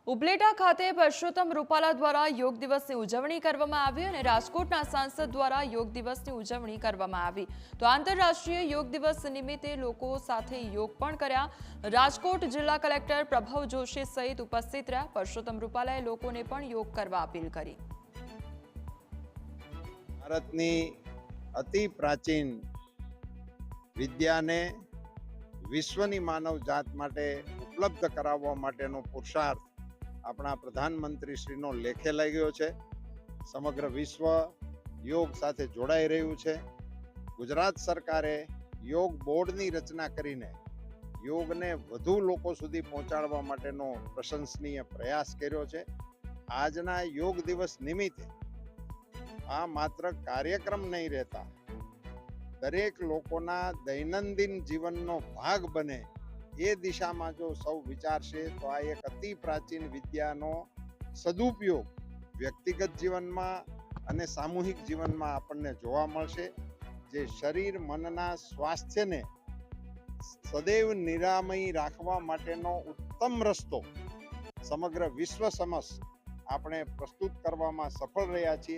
ઉપલેટા ખાતે પરસોત્તમ રૂપાલા દ્વારા યોગ દિવસની ઉજવણી કરવામાં આવી અને રાજકોટના સાંસદ દ્વારા યોગ દિવસની ઉજવણી કરવામાં આવી તો આંતરરાષ્ટ્રીય યોગ દિવસ નિમિત્તે લોકો સાથે યોગ પણ કર્યા। રાજકોટ જિલ્લા કલેક્ટર પ્રભવ જોશી સહિત ઉપસ્થિત રહ્યા। પરસોત્તમ રૂપાલાએ લોકોને પણ યોગ કરવા અપીલ કરી। ભારતની અતિ પ્રાચીન વિદ્યાને વિશ્વની માનવ જાત માટે ઉપલબ્ધ કરાવવા માટેનો પુરુષાર્થ આપણા પ્રધાનમંત્રી શ્રીનો લેખે લાગ્યો છે। સમગ્ર વિશ્વ યોગ સાથે જોડાઈ રહ્યું છે। ગુજરાત સરકારે યોગ બોર્ડની રચના કરીને યોગને વધુ લોકો સુધી પહોંચાડવા માટેનો પ્રશંસનીય પ્રયાસ કર્યો છે। આજના યોગ દિવસ નિમિત્તે આ માત્ર કાર્યક્રમ નહીં રહેતા, દરેક લોકોના દૈનંદિન જીવનનો ભાગ બને એ દિશામાં જો સૌ વિચારશે તો આ એક અતિ પ્રાચીન વિદ્યાનો સદુપયોગ વ્યક્તિગત જીવનમાં અને સામૂહિક જીવનમાં આપણને જોવા મળશે, જે શરીર મનના સ્વાસ્થ્યને સદૈવ નિરામય રાખવા માટેનો ઉત્તમ રસ્તો સમગ્ર વિશ્વ સમક્ષ આપણે પ્રસ્તુત કરવામાં સફળ રહ્યા છીએ।